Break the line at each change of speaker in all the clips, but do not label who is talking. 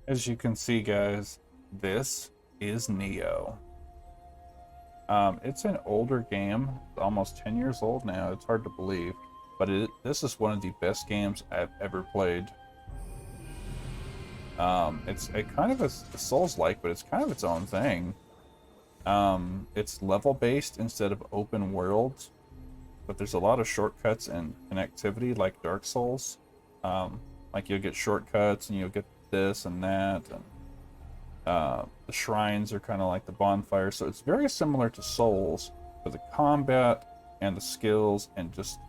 As you can see, guys, this is Nioh. It's an older game, almost 10 years old now. It's hard to believe, but this is one of the best games I've ever played. It's a kind of a Souls-like, but it's kind of its own thing. It's level-based instead of open world, but there's a lot of shortcuts and connectivity like Dark Souls. Like you'll get shortcuts and you'll get this and that, and the shrines are kind of like the bonfire, so it's very similar to Souls, but the combat and the skills and just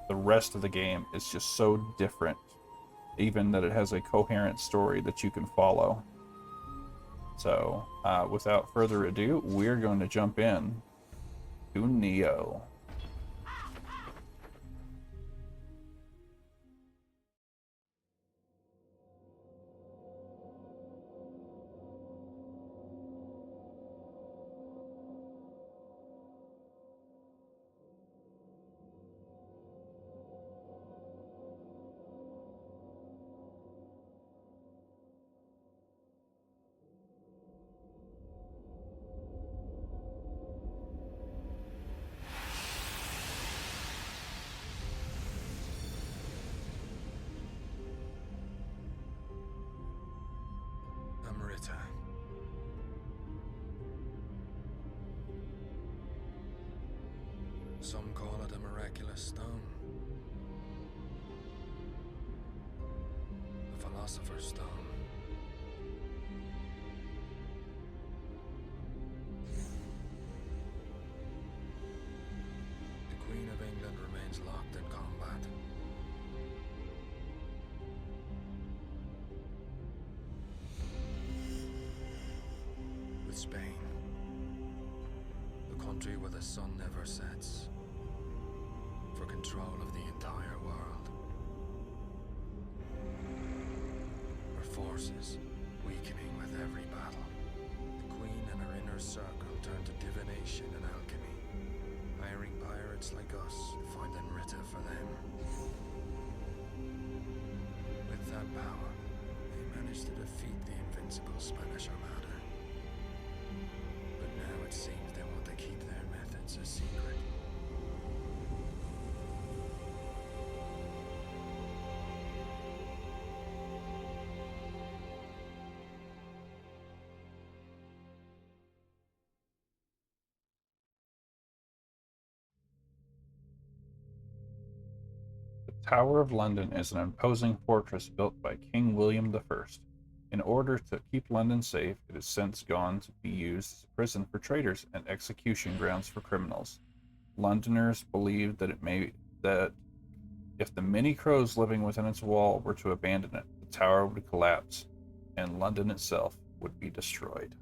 the rest of the game is just so different, even that it has a coherent story that you can follow. So, without further ado, we're going to jump in to Nioh.
Amrita. Some call it a miraculous stone. The Philosopher's Stone. The Queen of England remains locked in combat. With Spain, the country where the sun never sets, for control of the entire world. Her forces weakening with every battle. The Queen and her inner circle turn to divination and alchemy, hiring pirates like us to find Amrita for them. With that power, they managed to defeat the invincible Spanish Armada. But now it seems they want to keep their methods a secret.
The Tower of London is an imposing fortress built by King William I. In order to keep London safe, it has since gone to be used as a prison for traitors and execution grounds for criminals. Londoners believe that if the many crows living within its wall were to abandon it, the tower would collapse, and London itself would be destroyed.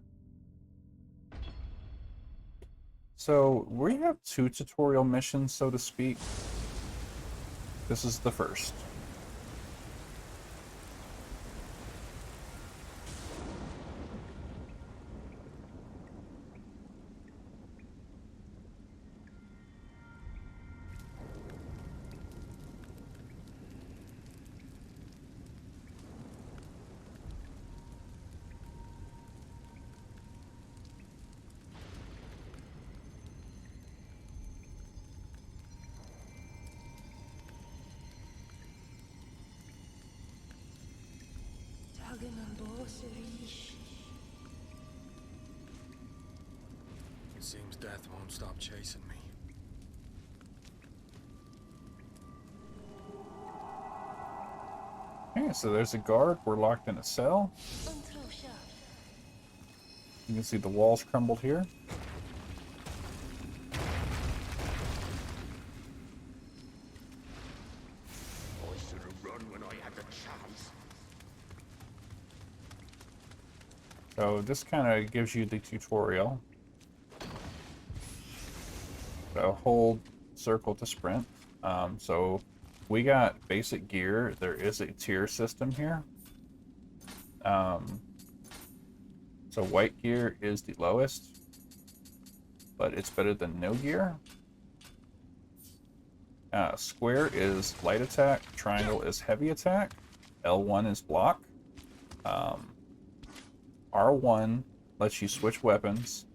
So we have two tutorial missions, so to speak. This is the first.
It seems death won't stop chasing me.
Okay, so there's a guard. We're locked in a cell. You can see the walls crumbled here.
I should have run when I had the chance.
So this kind of gives you the tutorial. So hold circle to sprint. So we got basic gear. There is a tier system here. So white gear is the lowest, but it's better than no gear. Square is light attack, triangle is heavy attack, L1 is block. R1 lets you switch weapons.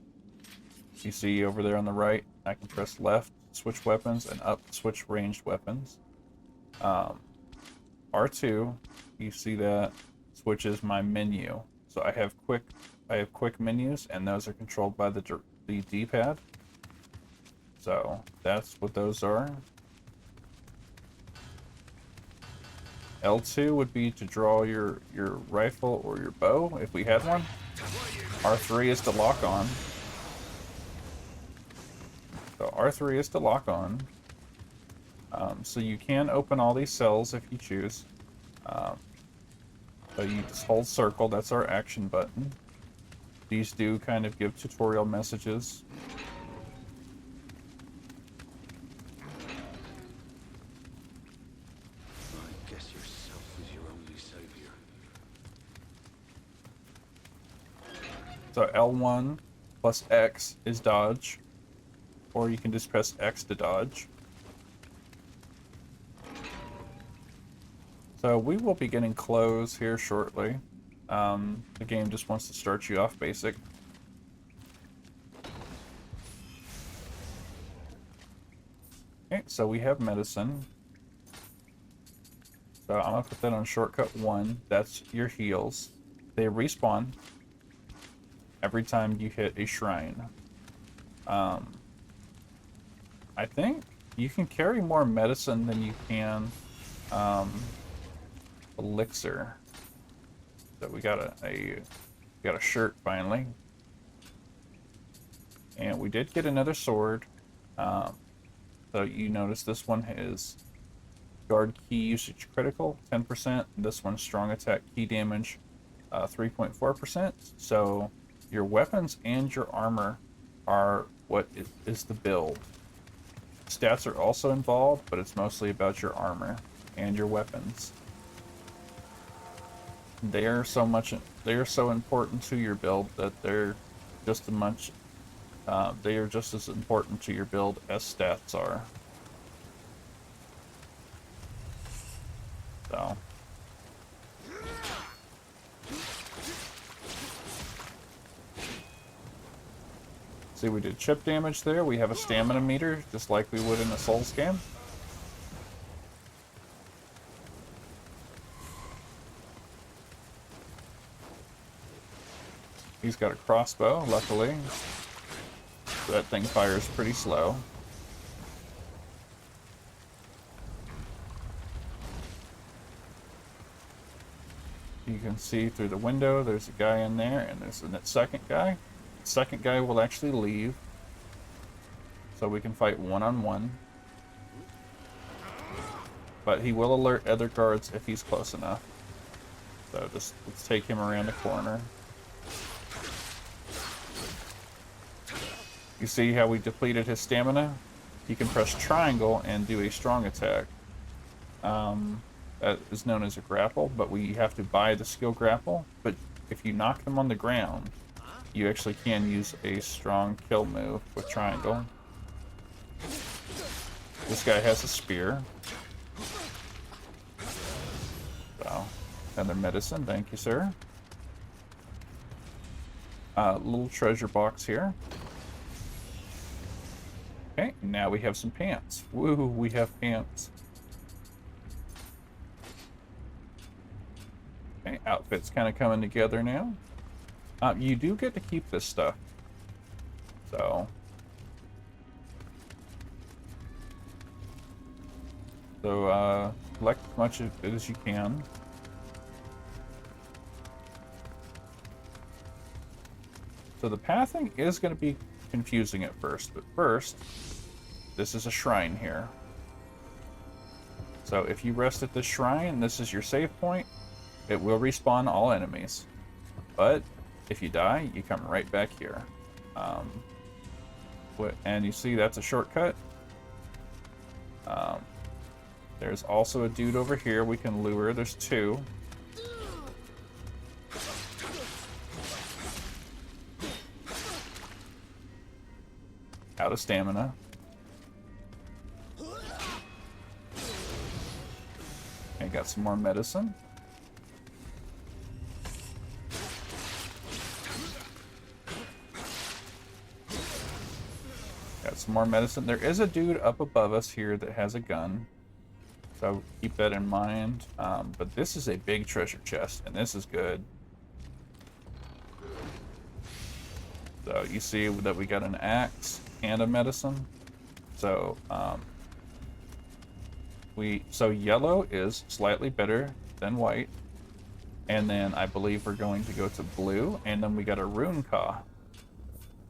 You see over there on the right, I can press left, switch weapons, and up, switch ranged weapons. R2, you see that, switches my menu. So I have quick menus, and those are controlled by the D-pad. So that's what those are. L2 would be to draw your rifle or your bow, if we had one. R3 is to lock on. So R3 is to lock on. So you can open all these cells if you choose. So you just hold circle, that's our action button. These do kind of give tutorial messages.
I guess yourself is your only savior.
So L1 plus X is dodge, or you can just press X to dodge. So we will be getting close here shortly. The game just wants to start you off basic. Okay, so we have medicine. So I'm gonna put that on shortcut 1. That's your heals. They respawn every time you hit a shrine. I think you can carry more medicine than you can elixir. So we got a shirt finally, and we did get another sword. So you notice this one is guard key usage critical 10%. This one's strong attack key damage 3.4%. So your weapons and your armor are what is the build. Stats are also involved, but it's mostly about your armor and your weapons. They are so important to your build that they're just they are just as important to your build as stats are. So see, we did chip damage there. We have a stamina meter, just like we would in a Souls game. He's got a crossbow, luckily. That thing fires pretty slow. You can see through the window, there's a guy in there, and there's a second guy. The second guy will actually leave, so we can fight one-on-one. But he will alert other guards if he's close enough. So just let's take him around the corner. You see how we depleted his stamina? You can press triangle and do a strong attack. That is known as a grapple, but we have to buy the skill grapple. But if you knock them on the ground, you actually can use a strong kill move with triangle. This guy has a spear. So, another medicine, thank you, sir. Little treasure box here. Okay, now we have some pants. Woo, we have pants. Okay, outfit's kind of coming together now. You do get to keep this stuff. So collect as much of it as you can. So the pathing is going to be confusing at first, but first, this is a shrine here. So if you rest at this shrine, this is your save point. It will respawn all enemies. But if you die, you come right back here. And you see that's a shortcut. There's also a dude over here we can lure. There's two. Out of stamina. Okay, got some more medicine. some more medicine. There is a dude up above us here that has a gun, so keep that in mind. But this is a big treasure chest, and this is good. So you see that we got an axe and a medicine. So so yellow is slightly better than white, and then I believe we're going to go to blue, and then we got a rune caw,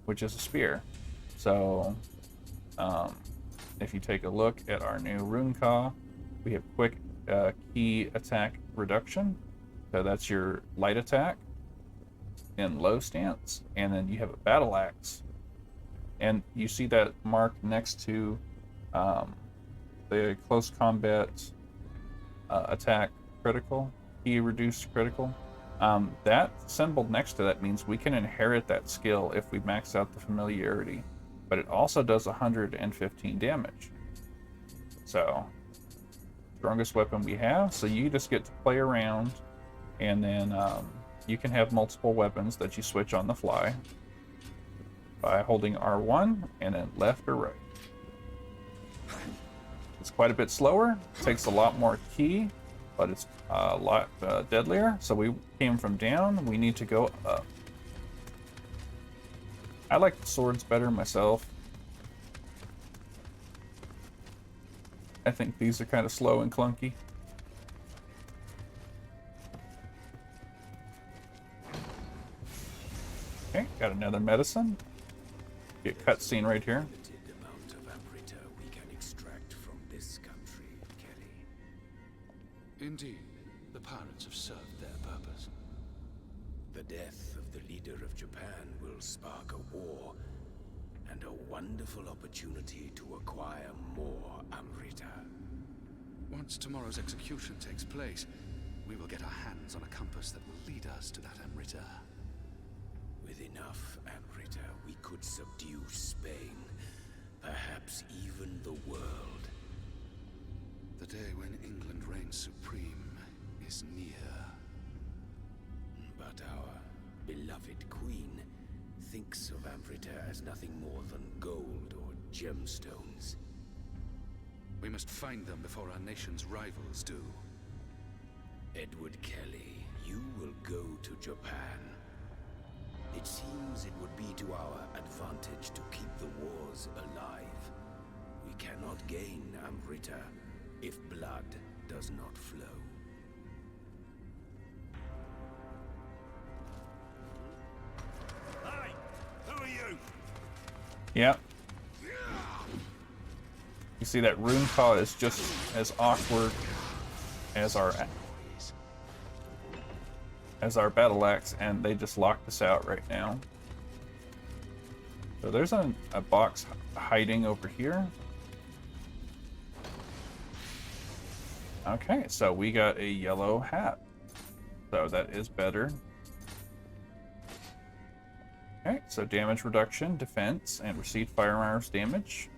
which is a spear. So if you take a look at our new rune caw, we have quick key attack reduction. So that's your light attack in low stance, and then you have a battle axe, and you see that mark next to the close combat attack critical, key reduced critical. That symbol next to that means we can inherit that skill if we max out the familiarity, but it also does 115 damage. So strongest weapon we have. So you just get to play around, and then you can have multiple weapons that you switch on the fly by holding R1 and then left or right. It's quite a bit slower, takes a lot more ki, but it's a lot deadlier. So we came from down, we need to go up. I like the swords better myself. I think these are kind of slow and clunky. Okay, got another medicine. Get cutscene right here.
Limited amount of amrita we can extract from this country, Kelly.
Indeed, the pirates have served their purpose.
The death of the leader of Japan will spark a war, and a wonderful opportunity to acquire more amrita.
Once tomorrow's execution takes place, we will get our hands on a compass that will lead us to that Amrita.
With enough amrita, we could subdue Spain, perhaps even the world.
The day when England reigns supreme is near.
But our beloved queen thinks of amrita as nothing more than gold or gemstones.
We must find them before our nation's rivals do.
Edward Kelly, you will go to Japan. It seems it would be to our advantage to keep the wars alive. We cannot gain amrita if blood does not flow. Hey, who are you?
Yeah. You see that rune caw is just as awkward as our battle axe, and they just locked us out right now. So there's a box hiding over here. Okay, so we got a yellow hat. So that is better. Okay, so damage reduction, defense, and receive firearms damage.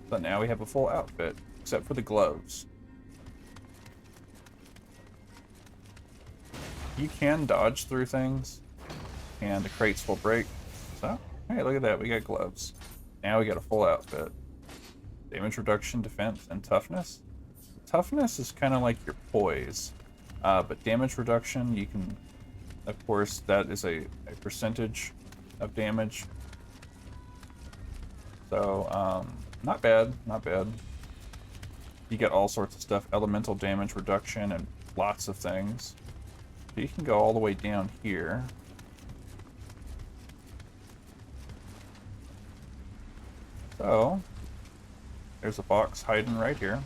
So now we have a full outfit, except for the gloves. You can dodge through things, and the crates will break. So, hey, look at that, we got gloves. Now we got a full outfit. Damage reduction, defense, and toughness. Toughness is kind of like your poise, but damage reduction, you can, of course, that is a percentage of damage. So, not bad, not bad. You get all sorts of stuff, elemental damage reduction, and lots of things. So you can go all the way down here. So, there's a box hiding right here.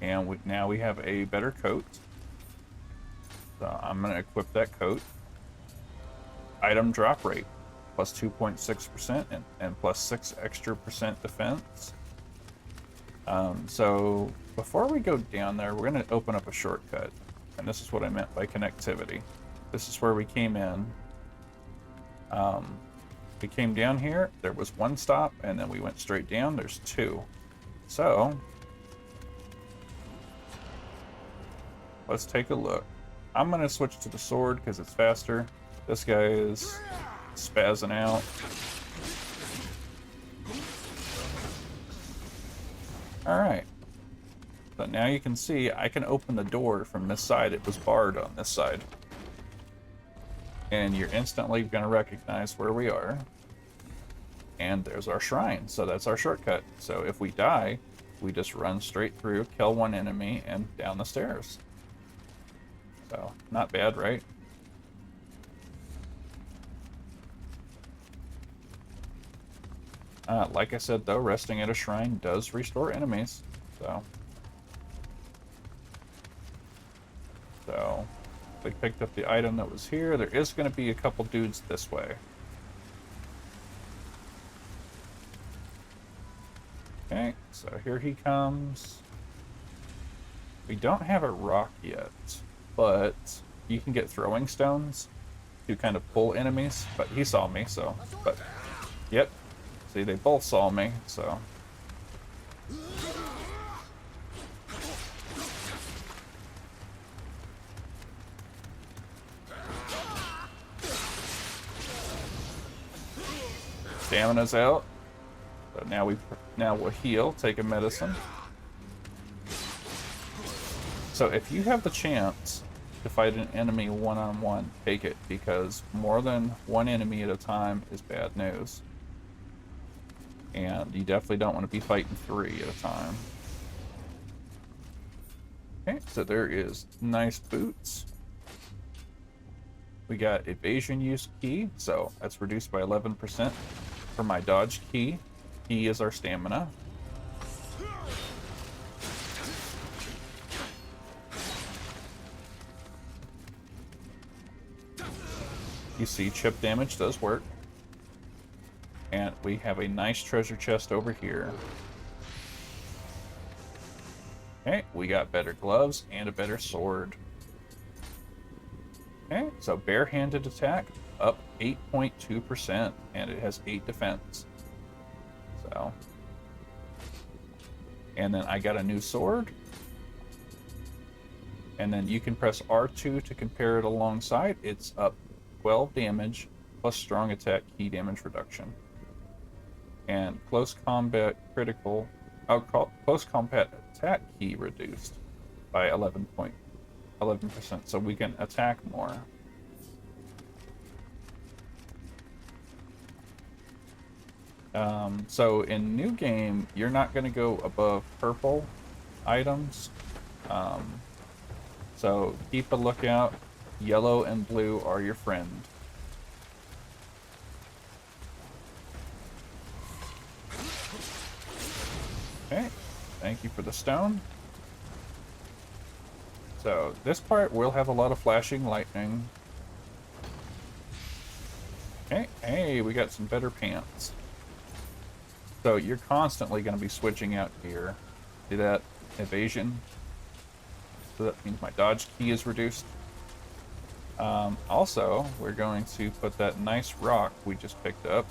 And now we have a better coat. So I'm going to equip that coat. Item drop rate, plus 2.6% and plus 6 extra percent defense. So before we go down there, we're going to open up a shortcut. And this is what I meant by connectivity. This is where we came in. We came down here, there was one stop, and then we went straight down, there's two. So, let's take a look. I'm going to switch to the sword because it's faster. This guy is spazzing out. Alright. So now you can see I can open the door from this side. It was barred on this side. And you're instantly going to recognize where we are. And there's our shrine. So that's our shortcut. So if we die, we just run straight through, kill one enemy, and down the stairs. So, not bad, right? Like I said, though, resting at a shrine does restore enemies. So, we picked up the item that was here. There is going to be a couple dudes this way. Okay, so here he comes. We don't have a rock yet, but you can get throwing stones to kind of pull enemies. But he saw me, so... But, yep. See, they both saw me, so... Stamina's out. So now we'll heal, take a medicine. So if you have the chance to fight an enemy one-on-one, take it, because more than one enemy at a time is bad news. And you definitely don't want to be fighting 3 at a time. Okay, so there is nice boots. We got evasion use key, so that's reduced by 11% for my dodge key. Key is our stamina. You see, chip damage does work. And we have a nice treasure chest over here. Okay, we got better gloves and a better sword. Okay, so barehanded attack up 8.2%, and it has 8 defense. So, and then I got a new sword. And then you can press R2 to compare it alongside. It's up 12 damage plus strong attack key damage reduction. And close combat critical, close combat attack key reduced by 11%, so we can attack more. So in new game, you're not going to go above purple items. So keep a lookout. Yellow and blue are your friend. Okay, thank you for the stone. So this part will have a lot of flashing lightning. Okay, hey, we got some better pants. So you're constantly going to be switching out gear. See that? Evasion. So that means my dodge key is reduced. Also, we're going to put that nice rock we just picked up.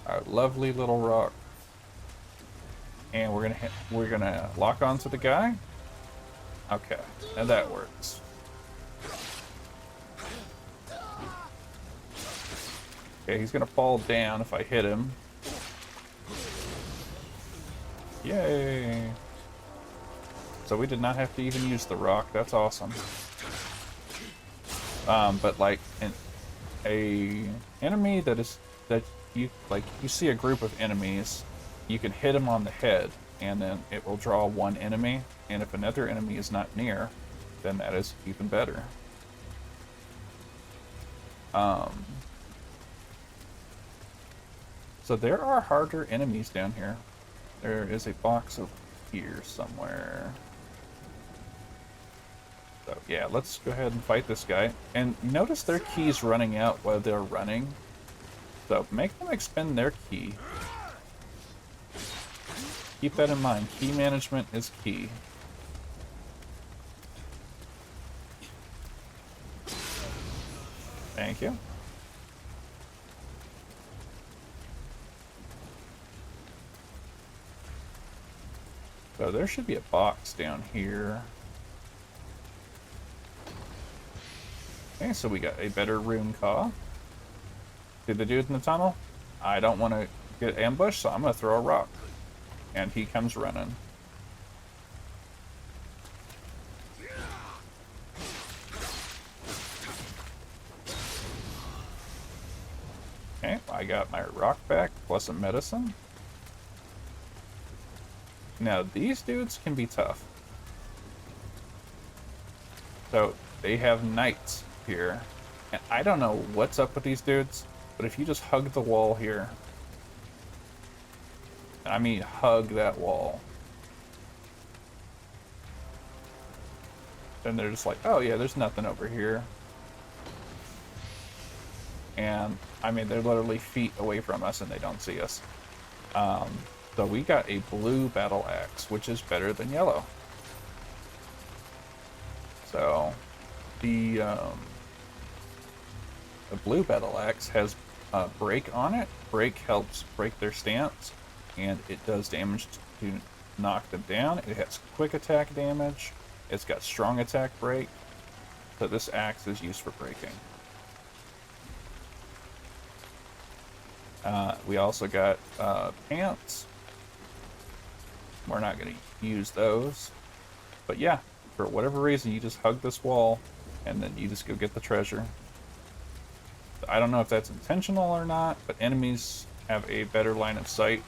Our lovely little rock. And we're gonna lock onto the guy. Okay, and that works. Okay, he's gonna fall down if I hit him. Yay! So we did not have to even use the rock. That's awesome. But like a enemy that you see a group of enemies, you can hit them on the head, and then it will draw one enemy. And if another enemy is not near, then that is even better. So there are harder enemies down here. There is a box over here somewhere. So yeah, let's go ahead and fight this guy. And notice their key's running out while they're running. So make them expend their key. Keep that in mind. Key management is key. Thank you. So there should be a box down here. Okay, so we got a better rune caw. See the dude in the tunnel? I don't want to get ambushed, so I'm going to throw a rock. And he comes running. Okay, I got my rock back plus a medicine. Now, these dudes can be tough. So, they have knights here. And I don't know what's up with these dudes, but if you just hug the wall here, I mean hug that wall, then they're just like, oh yeah, there's nothing over here. And, I mean, they're literally feet away from us and they don't see us. So we got a blue battle axe, which is better than yellow. So, the blue battle axe has break on it. Break helps break their stance, and it does damage to knock them down. It has quick attack damage. It's got strong attack break. So this axe is used for breaking. We also got pants. We're not going to use those. But yeah, for whatever reason, you just hug this wall, and then you just go get the treasure. I don't know if that's intentional or not, but enemies have a better line of sight,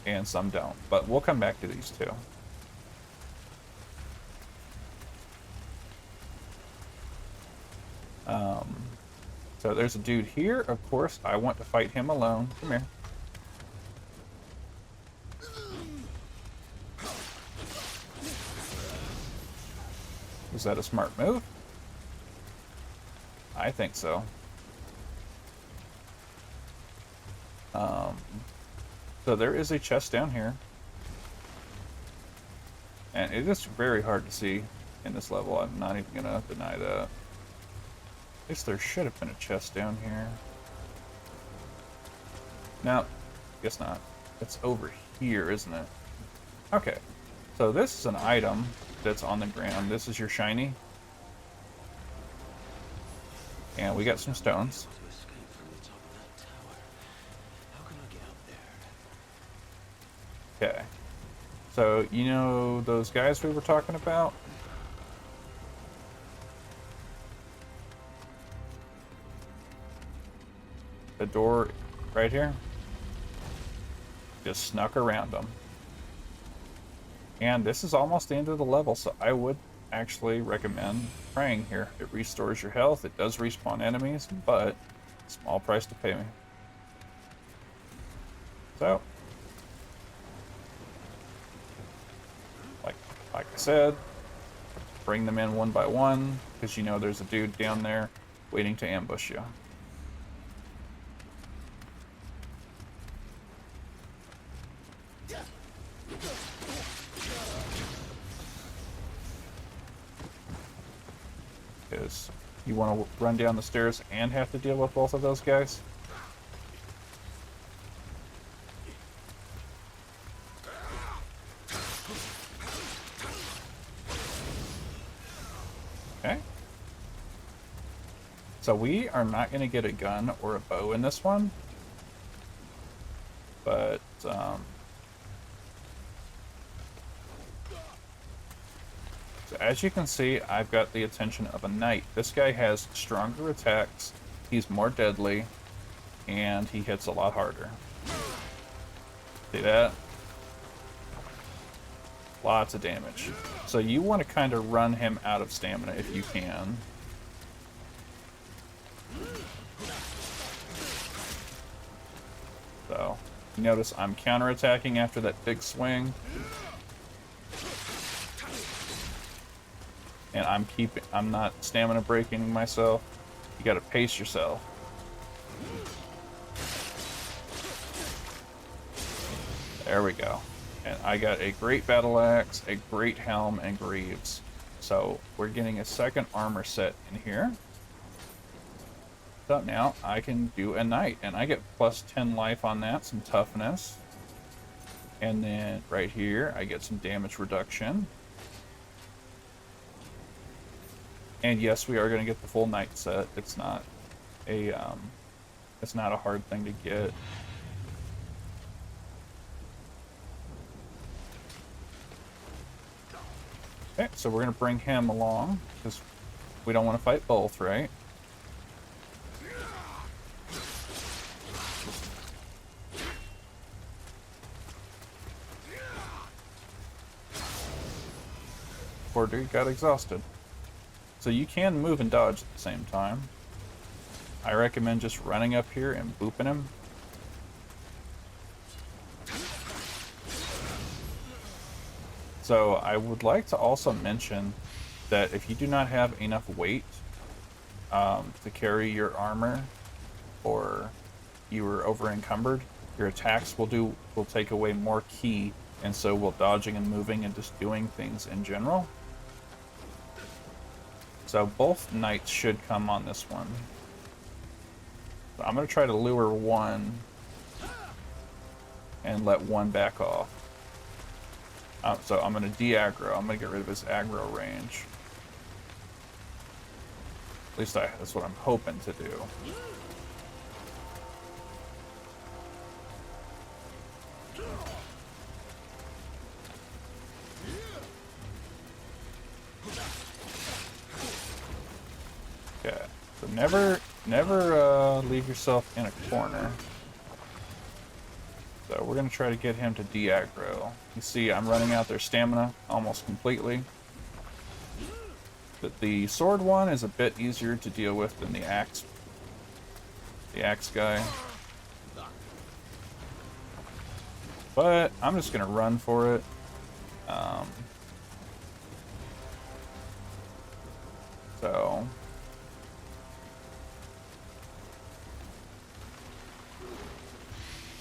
and some don't. But we'll come back to these two. So there's a dude here. Of course, I want to fight him alone. Come here. Was that a smart move? I think so. So there is a chest down here. And it is very hard to see in this level. I'm not even going to deny that. At least there should have been a chest down here. No, guess not. It's over here, isn't it? Okay. So this is an item that's on the ground. This is your shiny. And we got some stones. Okay. So, you know those guys we were talking about? The door right here? Just snuck around them. And this is almost the end of the level, so I would actually recommend praying here. It restores your health, it does respawn enemies, but small price to pay me. So, like I said, bring them in one by one, because you know there's a dude down there waiting to ambush you. Because you want to run down the stairs and have to deal with both of those guys. Okay. So we are not going to get a gun or a bow in this one. But, so as you can see, I've got the attention of a knight. This guy has stronger attacks, he's more deadly, and he hits a lot harder. See that? Lots of damage. So you want to kind of run him out of stamina if you can. So, you notice I'm counterattacking after that big swing. And I'm not stamina breaking myself. You gotta pace yourself. There we go. And I got a great battle axe, a great helm, and greaves. So we're getting a second armor set in here. So now I can do a knight, and I get plus 10 life on that, some toughness. And then right here, I get some damage reduction. And yes, we are going to get the full knight set. It's not a It's not a hard thing to get. Okay, so we're gonna bring him along because we don't want to fight both, right? Poor dude got exhausted. So you can move and dodge at the same time. I recommend just running up here and booping him. So I would like to also mention that if you do not have enough weight to carry your armor, or you were over encumbered, your attacks will take away more ki, and so will dodging and moving and just doing things in general. So both knights should come on this one. So I'm going to try to lure one and let one back off. So I'm going to de-aggro. I'm going to get rid of his aggro range. At least that's what I'm hoping to do. Okay, so never leave yourself in a corner. So we're gonna try to get him to de-aggro. You see, I'm running out their stamina almost completely. But the sword one is a bit easier to deal with than the axe guy. But I'm just gonna run for it. So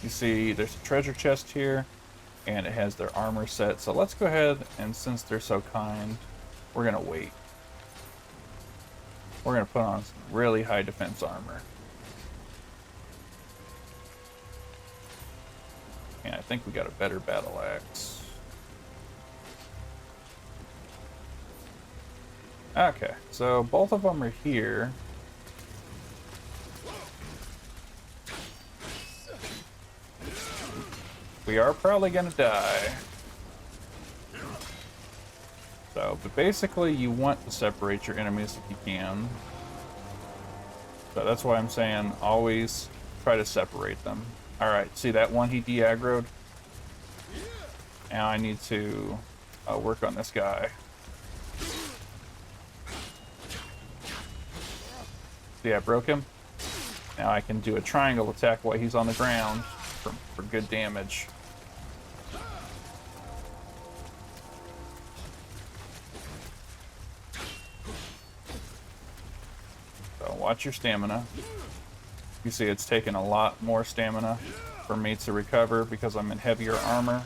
you see there's a treasure chest here, and it has their armor set. So let's go ahead, and since they're so kind, we're gonna wait. We're gonna put on some really high defense armor. And I think we got a better battle axe. Okay, so both of them are here. We are probably gonna die. So, but basically you want to separate your enemies if you can. So that's why I'm saying always try to separate them. Alright, see that one he de-aggroed? Now I need to work on this guy. See, I broke him. Now I can do a triangle attack while he's on the ground for good damage. So watch your stamina. You see it's taking a lot more stamina for me to recover because I'm in heavier armor.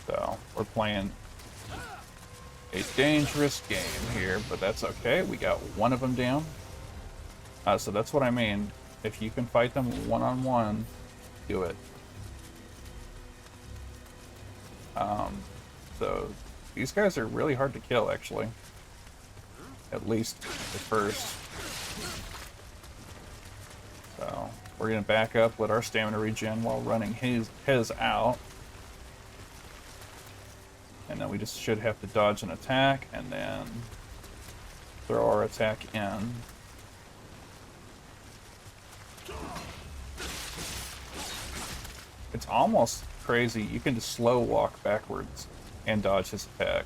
So we're playing a dangerous game here, but that's okay. We got one of them down. So that's what I mean. If you can fight them one-on-one, do it. So these guys are really hard to kill, actually. At least at first. So we're gonna back up, let our stamina regen while running his out. And then we just should have to dodge an attack and then throw our attack in. It's almost crazy. You can just slow walk backwards and dodge his attack.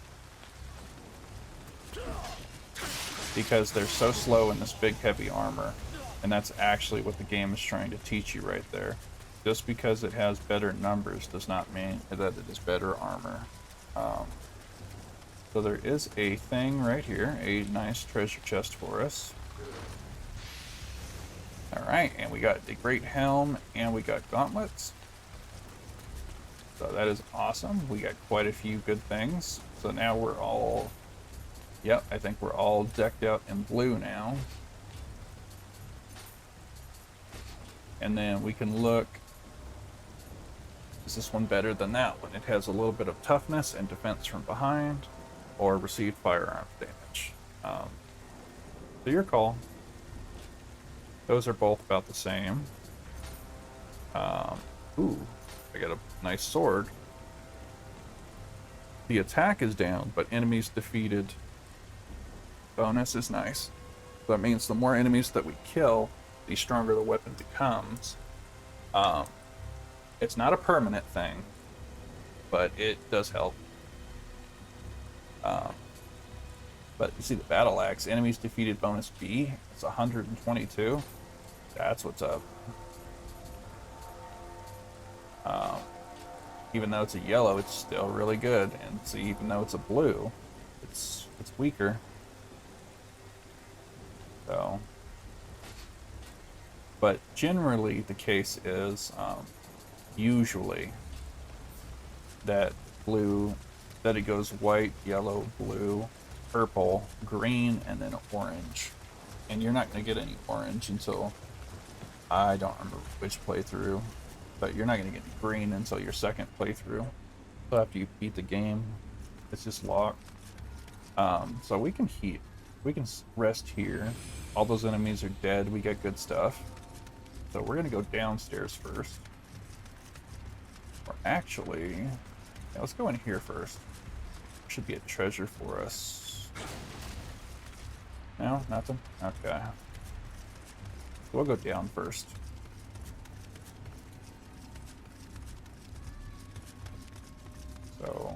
Because they're so slow in this big heavy armor. And that's actually what the game is trying to teach you right there. Just because it has better numbers does not mean that it is better armor. So there is a thing right here, a nice treasure chest for us. Alright, and we got the great helm and we got gauntlets. So that is awesome. We got quite a few good things. So now we're all Yep, I think we're all decked out in blue now. And then we can look, is this one better than that one? It has a little bit of toughness and defense from behind, or received firearm damage. So your call. Those are both about the same. Ooh, I got a nice sword. The attack is down, but enemies defeated bonus is nice. So that means the more enemies that we kill, the stronger the weapon becomes. It's not a permanent thing, but it does help. But you see the battle axe, enemies defeated bonus B, it's 122. That's what's up. Even though it's a yellow, it's still really good. And see, even though it's a blue, it's weaker. So, but generally the case is usually that blue, that it goes white, yellow, blue, purple, green, and then orange. And you're not going to get any orange until, I don't remember which playthrough, but you're not going to get any green until your second playthrough. So after you beat the game, it's just locked. So we can rest here. All those enemies are dead. We get good stuff. So we're going to go downstairs first. Or actually, yeah, let's go in here first. Should be a treasure for us. No, nothing? Okay. We'll go down first. So,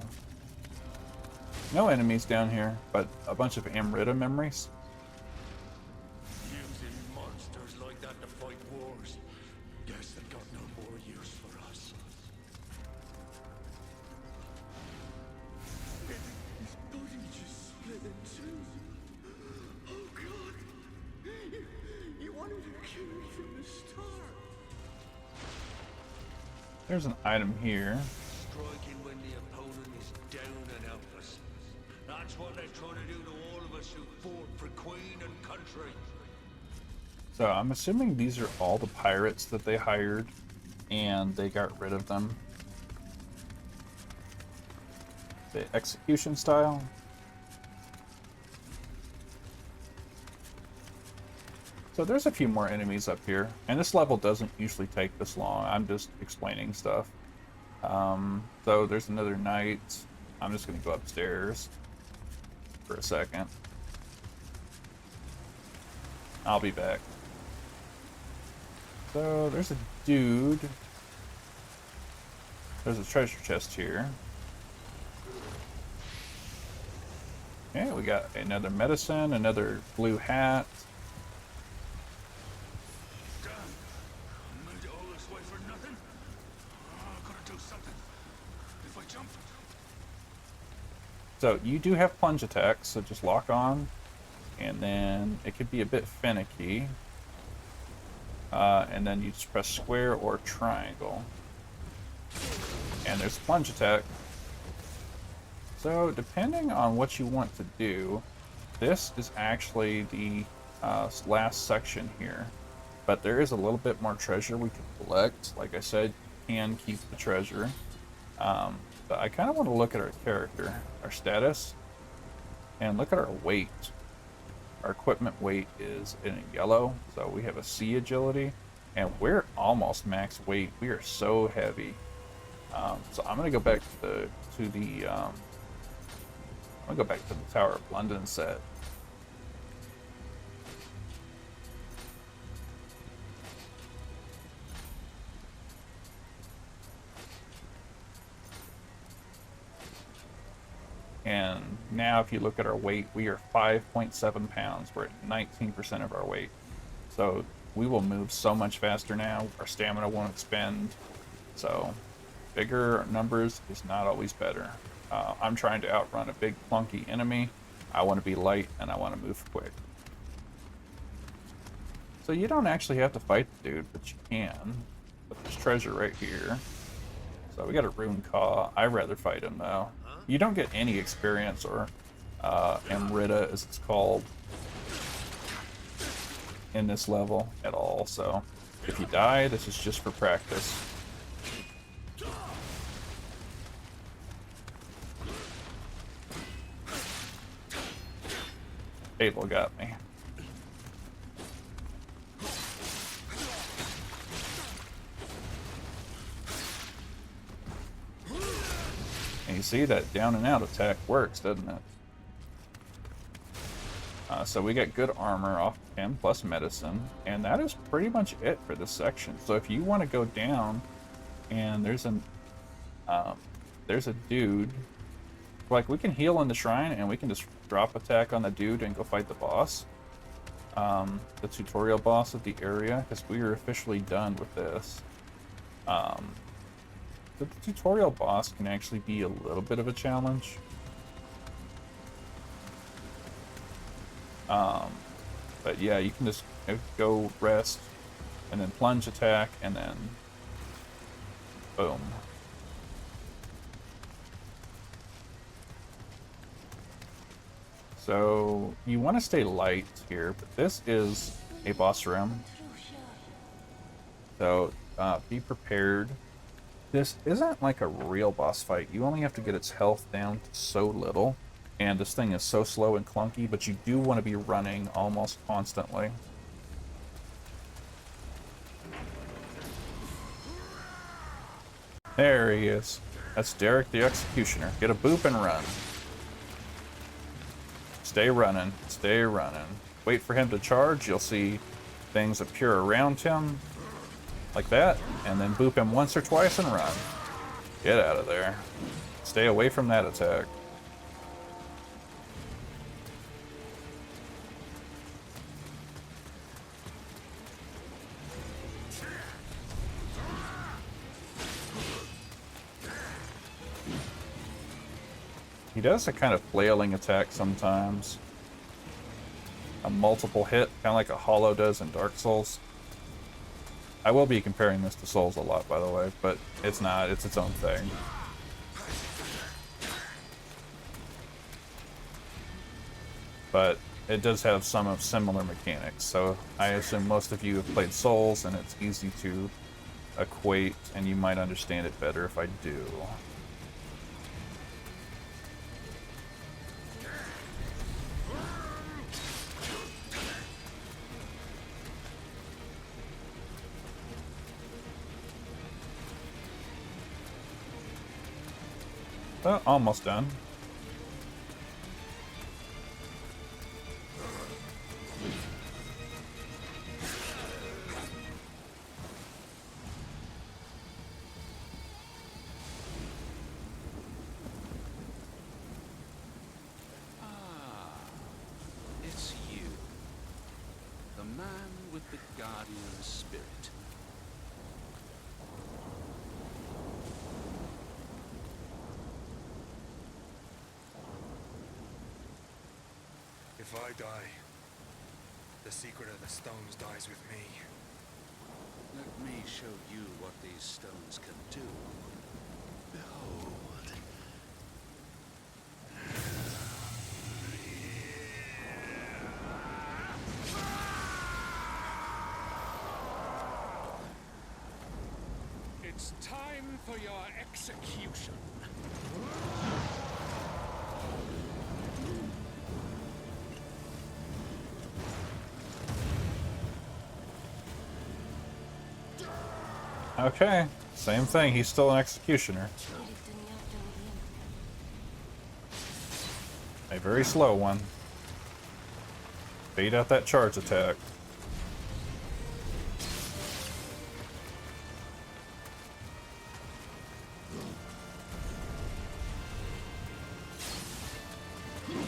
no enemies down here, but a bunch of Amrita memories.
Using monsters like that to fight wars. Guess they got no more use for us. His body just split in two. Oh God! You wanted to kill me from the start.
There's an item here.
Striking when the opponent is down and helpless. That's what they're trying to do to all of us who fought for Queen and country.
So I'm assuming these are all the pirates that they hired, and they got rid of them. The execution style. So there's a few more enemies up here, and this level doesn't usually take this long. I'm just explaining stuff. So there's another knight. I'm just going to go upstairs for a second. I'll be back. So there's a dude. There's a treasure chest here. Okay, we got another medicine, another blue hat.
Damn! Made it all this way for nothing? Oh, gotta do something. If I jump...
So you do have plunge attacks, so just lock on, and then it could be a bit finicky. And then you just press square or triangle. And there's plunge attack. So depending on what you want to do, this is actually the last section here. But there is a little bit more treasure we can collect. Like I said, you can keep the treasure. But I kind of want to look at our character, our status, and look at our weight. Our equipment weight is in yellow, so we have a C agility, and we're almost max weight. We are so heavy. So I'm gonna go back to the Tower of London set. And now if you look at our weight, we are 5.7 pounds. We're at 19% of our weight. So we will move so much faster now. Our stamina won't expend. So bigger numbers is not always better. I'm trying to outrun a big clunky enemy. I want to be light and I want to move quick. So you don't actually have to fight the dude, but you can. But there's treasure right here. So we got a rune caw. I'd rather fight him though. You don't get any experience or Amrita, as it's called, in this level at all. So if you die, this is just for practice. Abel got me. And you see that down and out attack works, doesn't it? So we get good armor off him, plus medicine, and that is pretty much it for this section. So if you want to go down, and there's a dude, like we can heal in the shrine, and we can just drop attack on the dude and go fight the boss, the tutorial boss of the area, because we are officially done with this. The tutorial boss can actually be a little bit of a challenge. But yeah, you can just go rest, and then plunge attack, and then boom. So you want to stay light here, but this is a boss room. So be prepared. This isn't like a real boss fight. You only have to get its health down to so little. And this thing is so slow and clunky, but you do want to be running almost constantly. There he is. That's Derek the Executioner. Get a boop and run. Stay running. Stay running. Wait for him to charge. You'll see things appear around him. Like that. And then boop him once or twice and run. Get out of there. Stay away from that attack. He does a kind of flailing attack sometimes. A multiple hit, kind of like a Hollow does in Dark Souls. I will be comparing this to Souls a lot, by the way, but it's not. It's its own thing. But it does have some of similar mechanics, so I assume most of you have played Souls, and it's easy to equate, and you might understand it better if I do. Almost done.
It's you. The man with the guardian spirit.
If I die, the secret of the stones dies with me.
Let me show you what these stones can do. Behold. It's time for your execution.
Okay, same thing. He's still an executioner. A very slow one. Bait out that charge attack.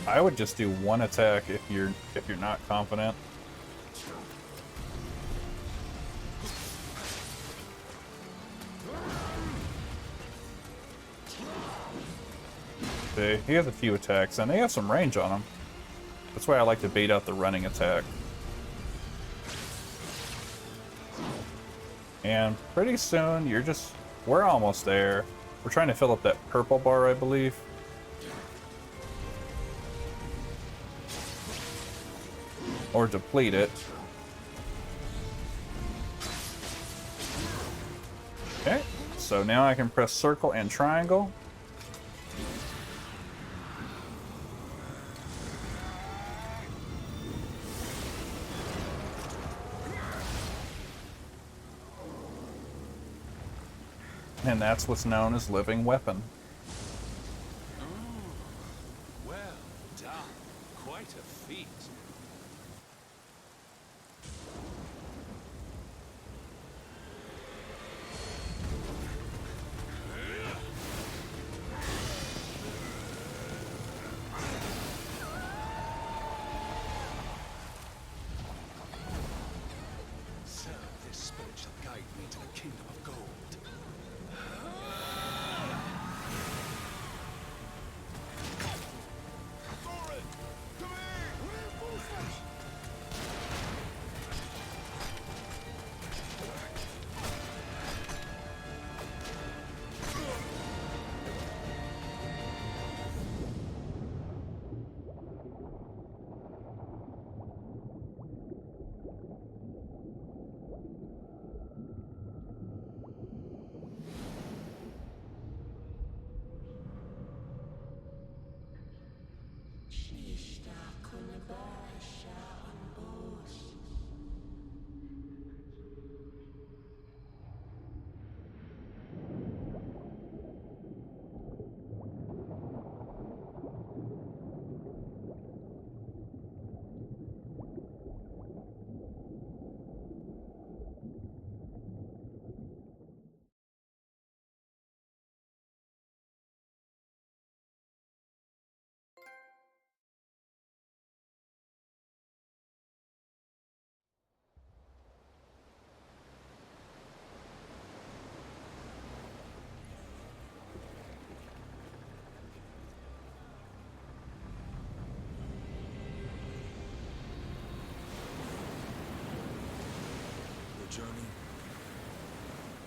I would just do one attack if you're not confident. He has a few attacks, and they have some range on him. That's why I like to bait out the running attack. And pretty soon, we're almost there. We're trying to fill up that purple bar, I believe. or deplete it. Okay, so now I can press circle and triangle. And that's what's known as living weapon.
Well done. Quite a feat.
Serve this spirit shall guide me to the kingdom of gold.
The journey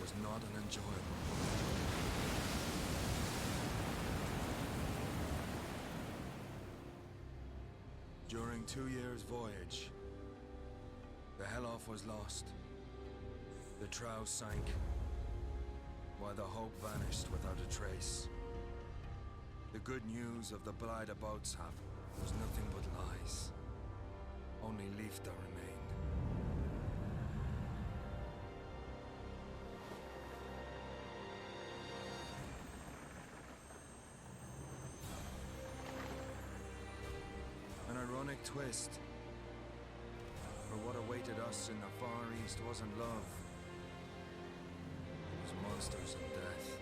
was not an enjoyable one. During 2 years' voyage, the Helloff was lost. The trow sank, while the hope vanished without a trace. The good news of the Blythe Boatshap was nothing but lies. Only Leifta remained. An ironic twist. For what awaited us in the Far East wasn't love. It was monsters and death.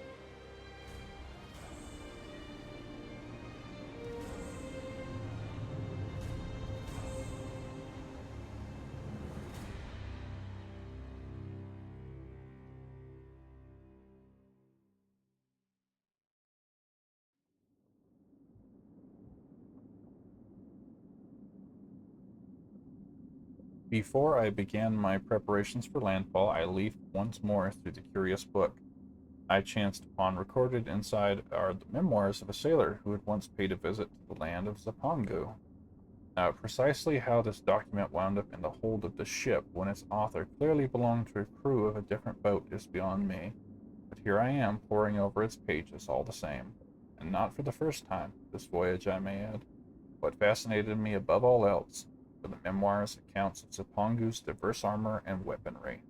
Before I began my preparations for landfall, I leafed once more through the curious book. I chanced upon recorded inside are the memoirs of a sailor who had once paid a visit to the land of Zapongu. Now, precisely how this document wound up in the hold of the ship when its author clearly belonged to a crew of a different boat is beyond me. But here I am, poring over its pages all the same. And not for the first time, this voyage, I may add. What fascinated me above all else were the memoirs accounts of Zapongu's diverse armor and weaponry.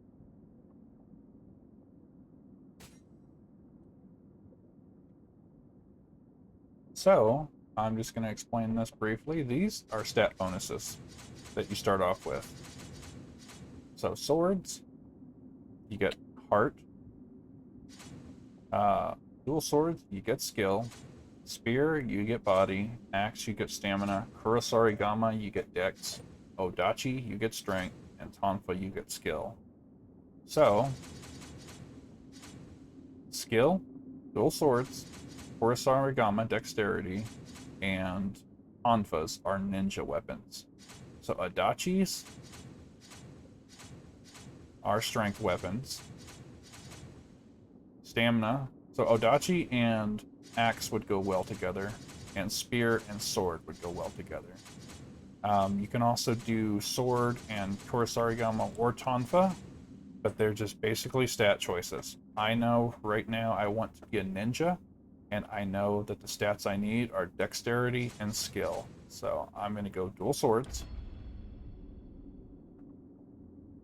So, I'm just going to explain this briefly. These are stat bonuses that you start off with. So, swords, you get heart. Dual swords, you get skill. Spear, you get body. Axe, you get stamina. Kurosari Gama, you get dex. Odachi, you get strength. And Tonfa, you get skill. So, skill, dual swords, Kurosari Gama, dexterity, and Tonfas are ninja weapons. So, Odachis are strength weapons. Stamina. So, Odachi and axe would go well together, and spear and sword would go well together. You can also do Sword and Kurosarigama or Tonfa, but they're just basically stat choices. I know right now I want to be a ninja, and I know that the stats I need are dexterity and skill. So I'm going to go dual swords.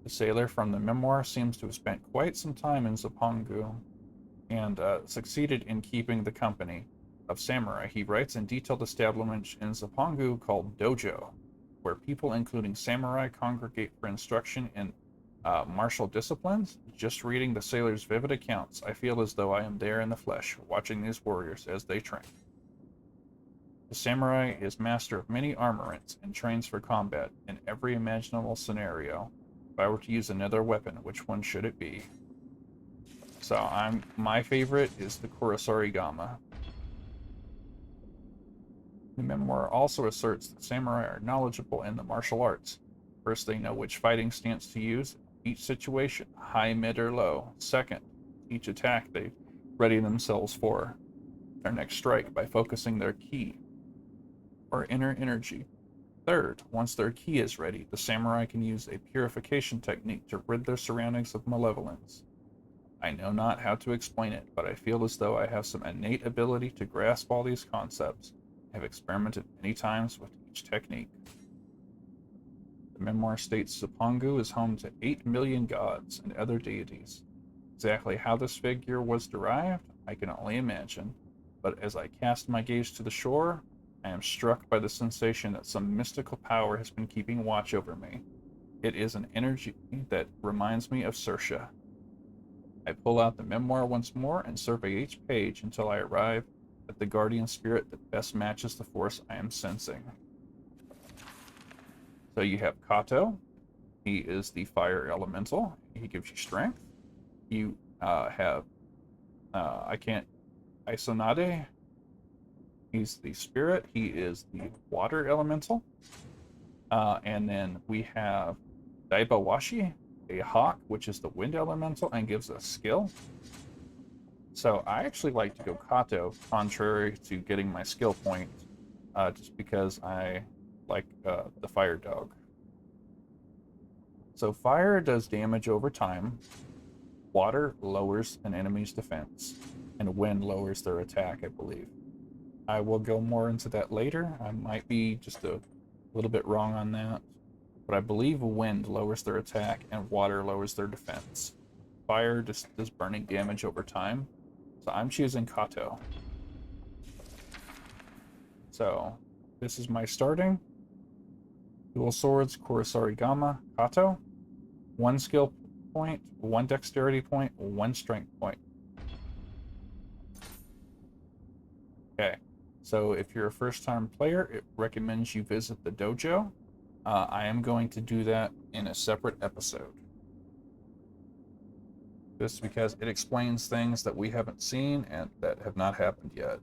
The sailor from the memoir seems to have spent quite some time in Zipangu and succeeded in keeping the company of samurai. He writes in detailed establishment in Zipangu called dojo, where people, including samurai, congregate for instruction in martial disciplines. Just reading the sailor's vivid accounts, I feel as though I am there in the flesh, watching these warriors as they train. The samurai is master of many armaments and trains for combat in every imaginable scenario. If I were to use another weapon, which one should it be? So my favorite is the Kurosarigama. The memoir also asserts that samurai are knowledgeable in the martial arts. First, they know which fighting stance to use in each situation, high, mid, or low. Second, each attack they ready themselves for their next strike by focusing their ki, or inner energy. Third, once their ki is ready, the samurai can use a purification technique to rid their surroundings of malevolence. I know not how to explain it, but I feel as though I have some innate ability to grasp all these concepts. I have experimented many times with each technique. The memoir states Zipangu is home to 8 million gods and other deities. Exactly how this figure was derived, I can only imagine, but as I cast my gaze to the shore, I am struck by the sensation that some mystical power has been keeping watch over me. It is an energy that reminds me of Sersha. I pull out the memoir once more and survey each page until I arrive at the guardian spirit that best matches the force I am sensing. So you have Kato. He is the fire elemental. He gives you strength. You have I can't Isonade. He's the spirit. He is the water elemental. And then we have Daibawashi, a hawk, which is the wind elemental and gives us skill. So I actually like to go Kato, contrary to getting my skill point, just because I like the fire dog. So fire does damage over time. Water lowers an enemy's defense, and wind lowers their attack, I believe. I will go more into that later. I might be just a little bit wrong on that, but I believe wind lowers their attack and water lowers their defense. Fire just does burning damage over time, so I'm choosing Kato. So this is my starting. Dual swords, Kurosarigama, Kato. 1 skill point, 1 dexterity point, 1 strength point. Okay, so if you're a first-time player, it recommends you visit the dojo. I am going to do that in a separate episode. Just because it explains things that we haven't seen and that have not happened yet.